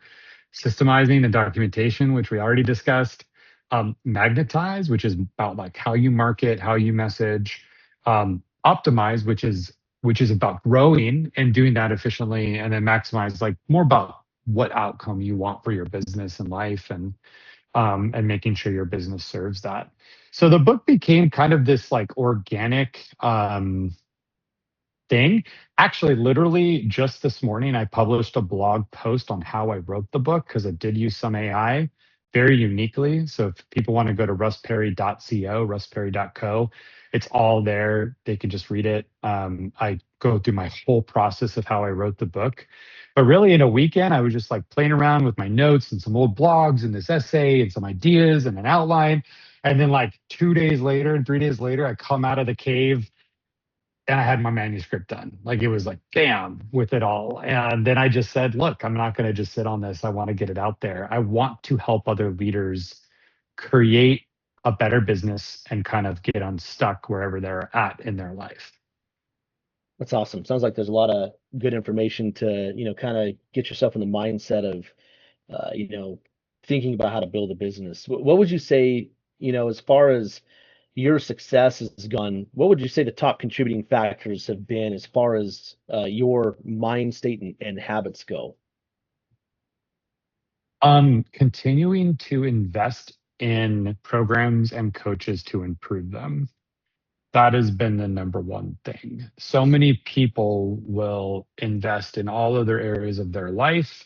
systemizing and documentation, which we already discussed, magnetize, which is about like how you market, how you message, optimize, which is about growing and doing that efficiently, and then maximize, like more about what outcome you want for your business and life, and making sure your business serves that. So the book became kind of this like organic thing. Actually, literally just this morning, I published a blog post on how I wrote the book because it did use some AI very uniquely. So if people want to go to russperry.co, russperry.co, it's all there. They can just read it. I go through my whole process of how I wrote the book. But really, in a weekend, I was just like playing around with my notes and some old blogs and this essay and some ideas and an outline. And then, like 2 days later and 3 days later, I come out of the cave and I had my manuscript done. Like it was like, bam, with it all. And then I just said, look, I'm not going to just sit on this. I want to get it out there. I want to help other leaders create a better business and kind of get unstuck wherever they're at in their life. That's awesome. Sounds like there's a lot of good information to, kind of get yourself in the mindset of, uh, you know, thinking about how to build a business. What would you say, as far as your success has gone, what would you say the top contributing factors have been as far as your mind state and habits go? Continuing to invest in programs and coaches to improve them. That has been the number one thing. So many people will invest in all other areas of their life,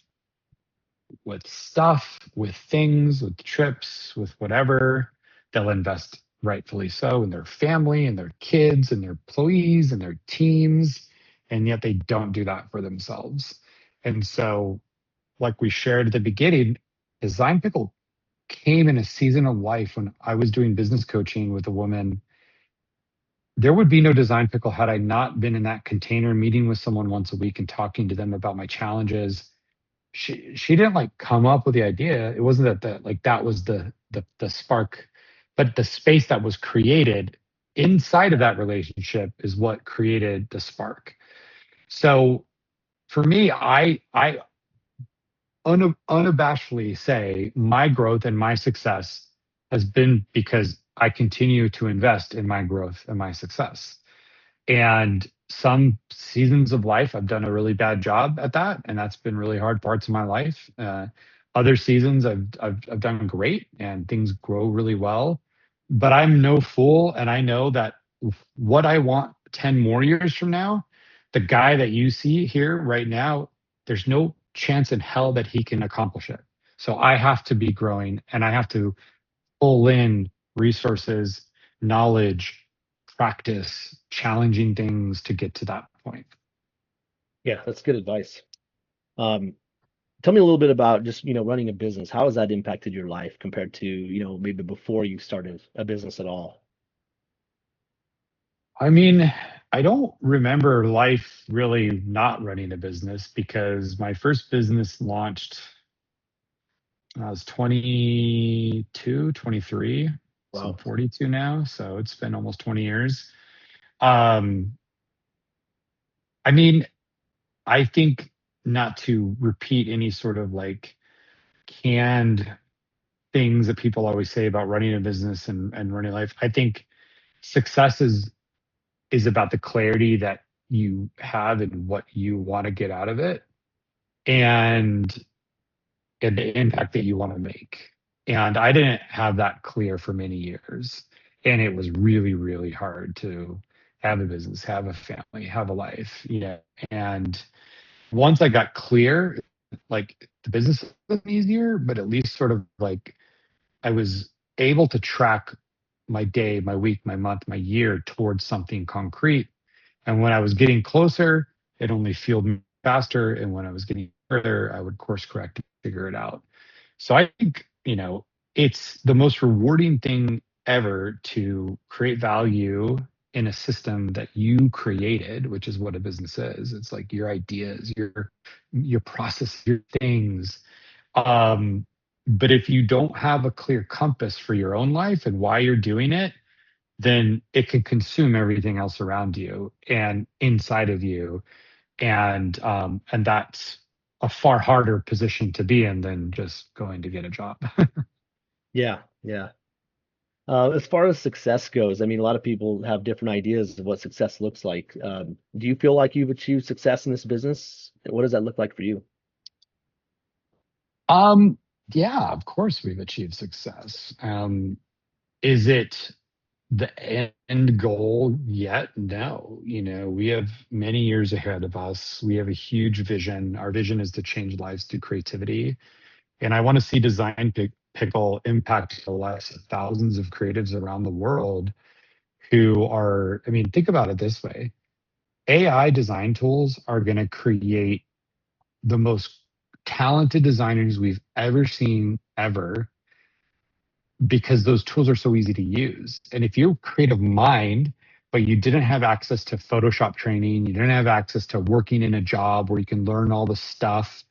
with stuff, with things, with trips, with whatever. They'll invest, rightfully so, in their family and their kids and their employees and their teams. And yet they don't do that for themselves. And so, like we shared at the beginning, Design Pickle came in a season of life when I was doing business coaching with a woman. There would be no Design Pickle had I not been in that container meeting with someone once a week and talking to them about my challenges. She didn't like come up with the idea. It wasn't that was the spark, but the space that was created inside of that relationship is what created the spark. So for me, I unabashedly say my growth and my success has been because I continue to invest in my growth and my success. And some seasons of life, I've done a really bad job at that, and that's been really hard parts of my life. Other seasons, I've done great, and things grow really well. But I'm no fool, and I know that what I want 10 more years from now, the guy that you see here right now, there's no chance in hell that he can accomplish it. So I have to be growing, and I have to pull in resources, knowledge, practice, challenging things to get to that point. Yeah, that's good advice. Um, Tell me a little bit about just, running a business. How has that impacted your life compared to, maybe before you started a business at all? I mean, I don't remember life really not running a business because my first business launched when I was 22, 23. So I'm Wow. 42 now. So it's been almost 20 years. Um, I mean, I think not to repeat any sort of like canned things that people always say about running a business and running life. I think success is about the clarity that you have and what you want to get out of it and and the impact that you want to make. And I didn't have that clear for many years. And it was really, really hard to have a business, have a family, have a life, And once I got clear, like the business was easier, but at least sort of like I was able to track my day, my week, my month, my year towards something concrete. And when I was getting closer, it only fueled me faster. And when I was getting further, I would course correct and figure it out. So I think, it's the most rewarding thing ever to create value in a system that you created, which is what a business is. It's like your ideas, your process, your things. Um, but if you don't have a clear compass for your own life and why you're doing it, then it can consume everything else around you and inside of you, and that's a far harder position to be in than just going to get a job. Yeah, yeah. As far as success goes, I mean, a lot of people have different ideas of what success looks like. Do you feel like you've achieved success in this business? What does that look like for you? um, yeah, of course we've achieved success. Is it the end goal yet? No. We have many years ahead of us. We have a huge vision. Our vision is to change lives through creativity. And I want to see Pickle impact the lives of thousands of creatives around the world who are, I mean, think about it this way. AI design tools are going to create the most talented designers we've ever seen ever because those tools are so easy to use. And if you're a creative mind, but you didn't have access to Photoshop training, you didn't have access to working in a job where you can learn all the stuff,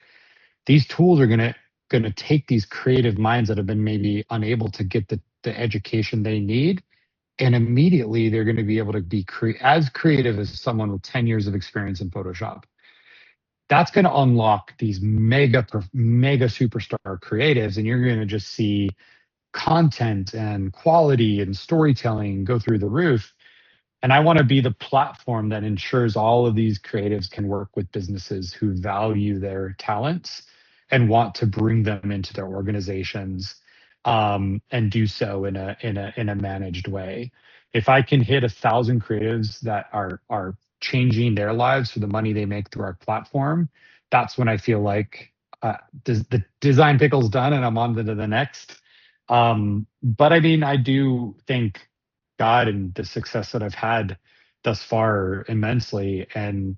these tools are gonna take these creative minds that have been maybe unable to get the education they need And immediately they're going to be able to be as creative as someone with 10 years of experience in Photoshop. That's going to unlock these mega superstar creatives, and you're going to just see content and quality and storytelling go through the roof. And I want to be the platform that ensures all of these creatives can work with businesses who value their talents and want to bring them into their organizations, and do so in a managed way. If I can hit 1,000 creatives that are changing their lives for the money they make through our platform, that's when I feel like the design pickle's done and I'm on to the next. But I mean, I do thank God and the success that I've had thus far immensely. And,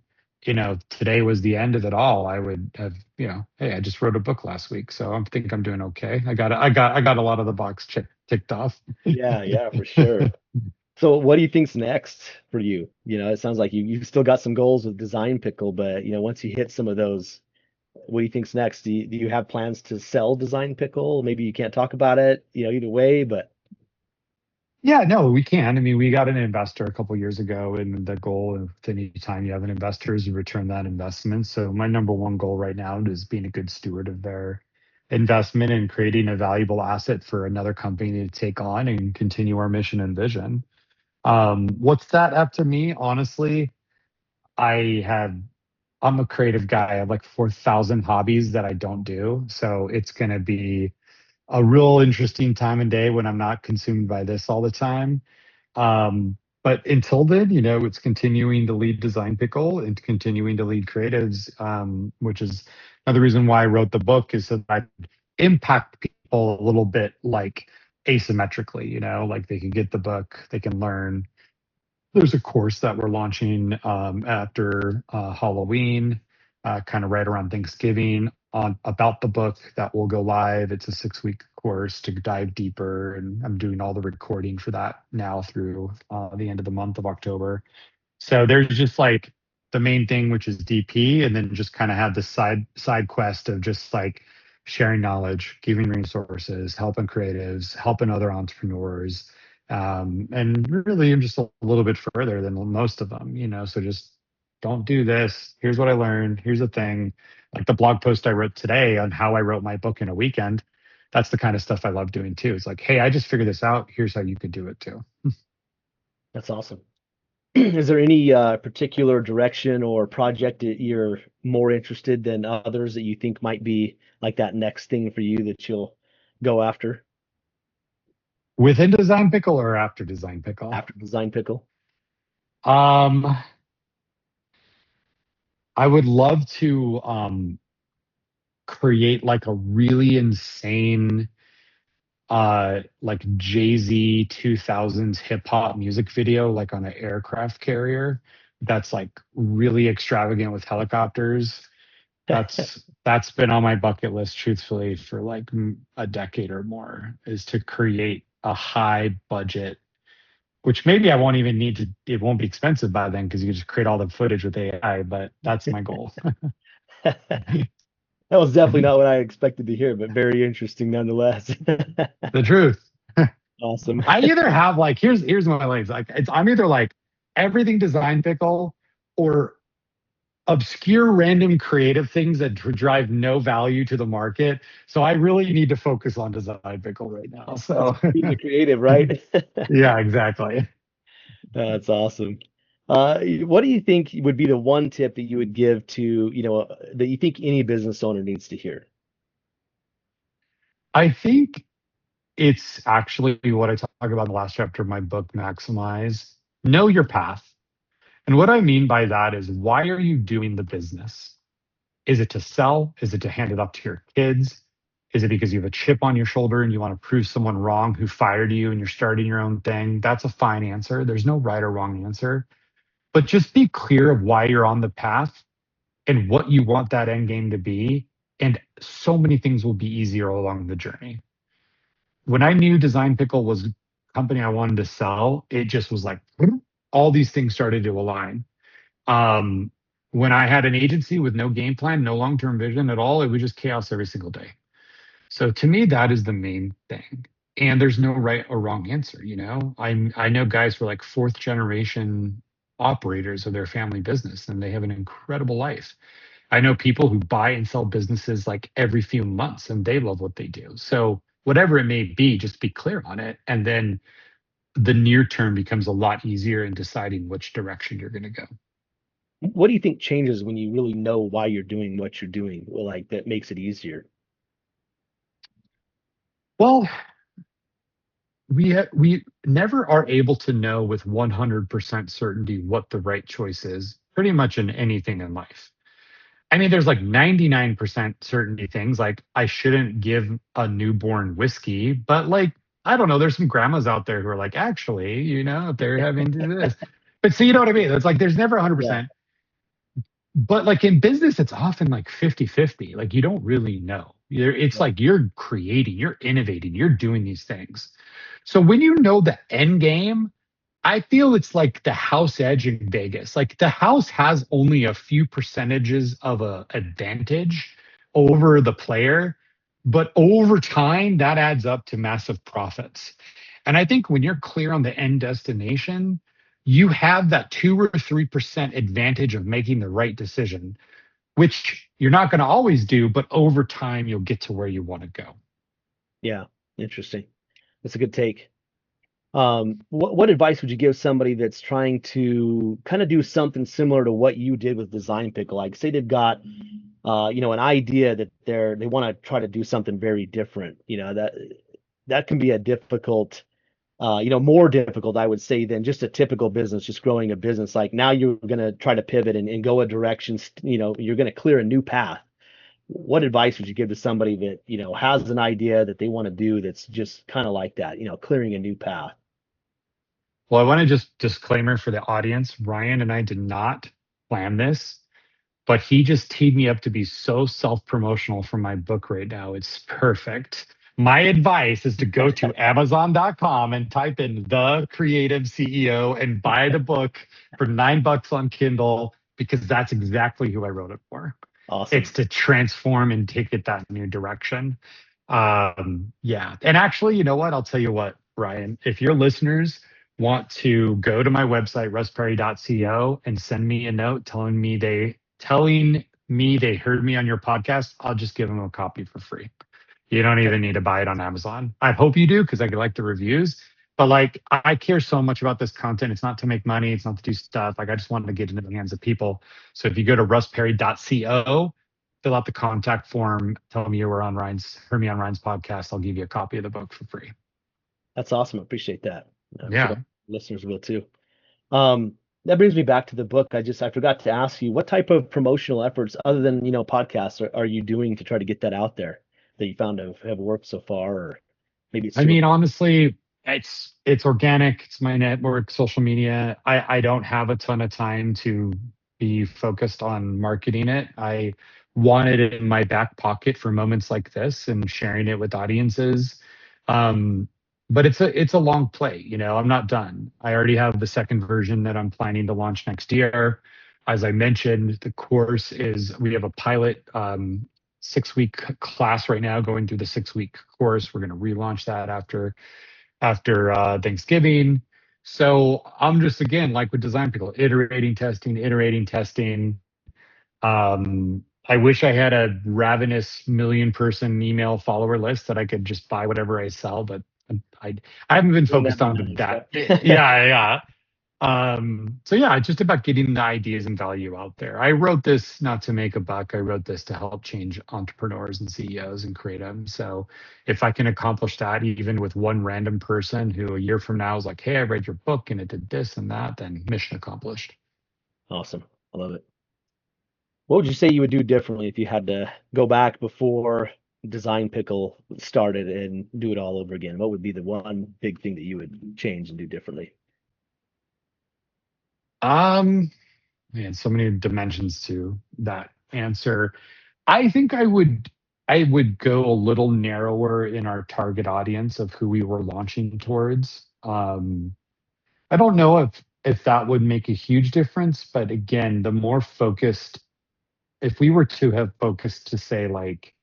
today was the end of it all. I would have, hey, I just wrote a book last week, so I think I'm doing okay. I got a lot of the box ticked off. Yeah, for sure. So what do you think's next for you? It sounds like you've still got some goals with Design Pickle, but once you hit some of those, what do you think's next? Do you have plans to sell Design Pickle? Maybe you can't talk about it, either way, but Yeah, no, we can. I mean, we got an investor a couple years ago, and the goal of any time you have an investor is you return that investment. So my number one goal right now is being a good steward of their investment and creating a valuable asset for another company to take on and continue our mission and vision. What's that after me? Honestly, I have I'm a creative guy. I have like 4,000 hobbies that I don't do. So it's gonna be a real interesting time and day when I'm not consumed by this all the time. But until then, it's continuing to lead Design Pickle and continuing to lead creatives, which is another reason why I wrote the book, is so that I impact people a little bit like asymmetrically, like they can get the book, they can learn. There's a course that we're launching after Halloween, kind of right around Thanksgiving, on about the book that will go live. It's a 6-week course to dive deeper, and I'm doing all the recording for that now through the end of the month of October. So there's just like the main thing, which is DP, and then just kind of have the side quest of just like sharing knowledge, giving resources, helping creatives, helping other entrepreneurs. And really, I'm just a little bit further than most of them, So just don't do this. Here's what I learned. Here's the thing. Like the blog post I wrote today on how I wrote my book in a weekend. That's the kind of stuff I love doing too. It's like, hey, I just figured this out. Here's how you could do it too. that's awesome. Is there any particular direction or project that you're more interested than others that you think might be like that next thing for you that you'll go after Within Design Pickle or after Design Pickle? after Design Pickle? Um, I would love to create like a really insane like Jay-Z 2000s hip hop music video, like on an aircraft carrier that's like really extravagant with helicopters. That's been on my bucket list truthfully for like a decade or more, is to create a high budget, which maybe I won't even need to, it won't be expensive by then because you can just create all the footage with AI, but that's my goal. That was definitely not what I expected to hear, but very interesting nonetheless. The truth. Awesome. I either have like, here's my legs. Like I'm either like everything Design Pickle or obscure random creative things that drive no value to the market. So I really need to focus on Design Pickle right now. So Being the creative, right? yeah, exactly. That's awesome. What do you think would be the one tip that you would give to, that you think any business owner needs to hear? I think it's actually what I talk about in the last chapter of my book, Maximize. Know your path. And what I mean by that is, why are you doing the business? Is it to sell? Is it to hand it off to your kids? Is it because you have a chip on your shoulder and you want to prove someone wrong who fired you and you're starting your own thing? That's a fine answer. There's no right or wrong answer. But just be clear of why you're on the path and what you want that end game to be. And so many things will be easier along the journey. When I knew Design Pickle was a company I wanted to sell, it just was like all these things started to align. Um, when I had an agency with no game plan, no long-term vision at all, it was just chaos every single day. So to me, that is the main thing. And there's no right or wrong answer, you know. I know guys who are like fourth generation operators of their family business, and they have an incredible life. I know people who buy and sell businesses like every few months, and they love what they do. So whatever it may be, just be clear on it, and then the near term becomes a lot easier in deciding which direction you're going to go. What do you think changes when you really know why you're doing what you're doing? Well, like that makes it easier. Well, we never are able to know with 100% certainty what the right choice is, pretty much in anything in life. I mean, there's like 99% certainty things, like I shouldn't give a newborn whiskey, but like, I don't know, there's some grandmas out there who are like, actually, you know, if they're having to do this. But see, you know what I mean? It's like there's never Yeah. 100%. But like in business, it's often like 50-50. Like you don't really know. It's Yeah. like you're creating, you're innovating, you're doing these things. So when you know the end game, I feel it's like the house edge in Vegas. Like the house has only a few percentages of a advantage over the player, but over time that adds up to massive profits. And I think when you're clear on the end destination, you have that 2 or 3% advantage of making the right decision, which you're not going to always do, but over time you'll get to where you want to go. Yeah. Interesting. That's a good take. What advice would you give somebody that's trying to kind of do something similar to what you did with Design Pickle? Like, say they've got, an idea that they want to try to do something very different. That can be a difficult, more difficult, I would say, than just a typical business, just growing a business. Like now you're going to try to pivot and go a direction. You're going to clear a new path. What advice would you give to somebody that, has an idea that they want to do that's just kind of like that, clearing a new path? Well, I want to just disclaimer for the audience, Ryan and I did not plan this, but he just teed me up to be so self-promotional for my book right now. It's perfect. My advice is to go to amazon.com and type in The Creative CEO and buy the book for $9 on Kindle, because that's exactly who I wrote it for. Awesome. It's to transform and take it that new direction. Yeah. And actually, you know what? I'll tell you what, Ryan, if your listeners want to go to my website, russperry.co, and send me a note telling me they heard me on your podcast, I'll just give them a copy for free. You don't even need to buy it on Amazon. I hope you do, because I like the reviews. But like, I care so much about this content. It's not to make money. It's not to do stuff. Like, I just wanted to get into the hands of people. So if you go to russperry.co, fill out the contact form, tell me you were on heard me on Ryan's podcast, I'll give you a copy of the book for free. That's awesome. I appreciate that. I'm sure Yeah. the listeners will too. That brings me back to the book. I forgot to ask you, what type of promotional efforts other than, podcasts are you doing to try to get that out there that you found have worked so far, or maybe it's I too mean, honestly, it's organic. It's my network, social media. I don't have a ton of time to be focused on marketing it. I wanted it in my back pocket for moments like this and sharing it with audiences. Um, but it's a long play. You know, I'm not done. I already have the second version that I'm planning to launch next year. As I mentioned, the course we have a pilot 6-week class right now, going through the 6-week course. We're going to relaunch that after Thanksgiving. So I'm just, again, like with Design Pickle, iterating, testing. I wish I had a ravenous million-person email follower list that I could just buy whatever I sell, but I I haven't been Wouldn't focused that be on nice? that. Yep. Yeah. So yeah, it's just about getting the ideas and value out there. I wrote this not to make a buck. I wrote this to help change entrepreneurs and CEOs and create them. So if I can accomplish that, even with one random person who a year from now is like, hey, I read your book and it did this and that, then mission accomplished. Awesome. I love it. What would you say you would do differently if you had to go back before Design Pickle started and do it all over again? What would be the one big thing that you would change and do differently? Um, Man, so many dimensions to that answer. I think I would go a little narrower in our target audience of who we were launching towards. I don't know if that would make a huge difference, but again, the more focused, if we were to have focused to say like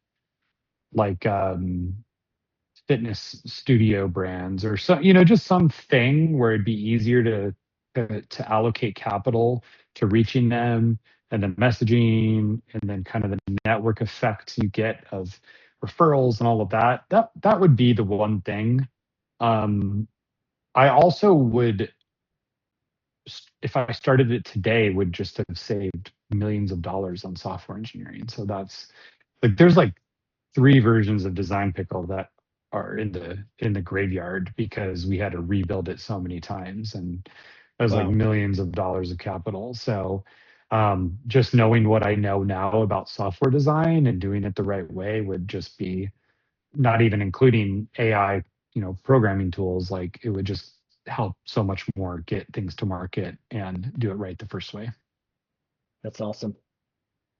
fitness studio brands or some, just something where it'd be easier to allocate capital to reaching them, and the messaging, and then kind of the network effects you get of referrals and all of that. That would be the one thing. I also would, if I started it today, would just have saved millions of dollars on software engineering. So that's like, there's like 3 versions of Design Pickle that are in the graveyard because we had to rebuild it so many times, and it was like Wow. millions of dollars of capital. So just knowing what I know now about software design and doing it the right way would just be, not even including AI, programming tools, like it would just help so much more get things to market and do it right the first way. That's awesome.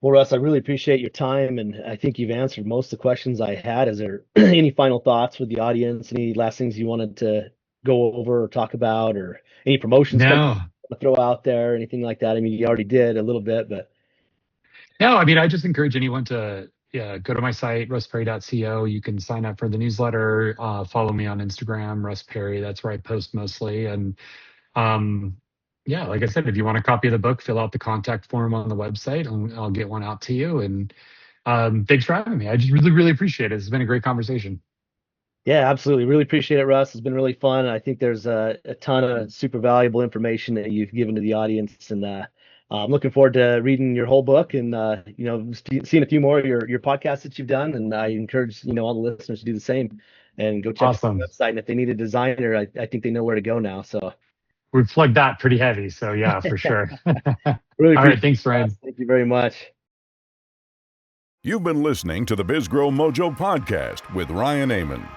Well, Russ, I really appreciate your time, and I think you've answered most of the questions I had. Is there any final thoughts with the audience? Any last things you wanted to go over or talk about, or any promotions coming No, to throw out there, anything like that? I mean, you already did a little bit, but no, I mean, I just encourage anyone to, yeah, go to my site, russperry.co. You can sign up for the newsletter, follow me on Instagram, Russ Perry. That's where I post mostly. And um, yeah, like I said, if you want a copy of the book, fill out the contact form on the website and I'll get one out to you. And thanks for having me. I just really, really appreciate it. It's been a great conversation. yeah, absolutely. Really appreciate it, Russ. It's been really fun. I think there's a ton of super valuable information that you've given to the audience, and I'm looking forward to reading your whole book and seeing a few more of your podcasts that you've done. And I encourage all the listeners to do the same and go check out the Awesome. website. And if they need a designer, I think they know where to go now. So We've plugged that pretty heavy. So yeah, for sure. really All right. appreciate Thanks, it, Russ. Ryan. Thank you very much. You've been listening to the BizGrowMojo podcast with Ryan Amon.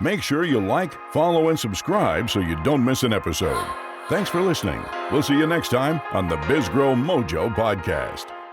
Make sure you like, follow, and subscribe so you don't miss an episode. Thanks for listening. We'll see you next time on the BizGrowMojo podcast.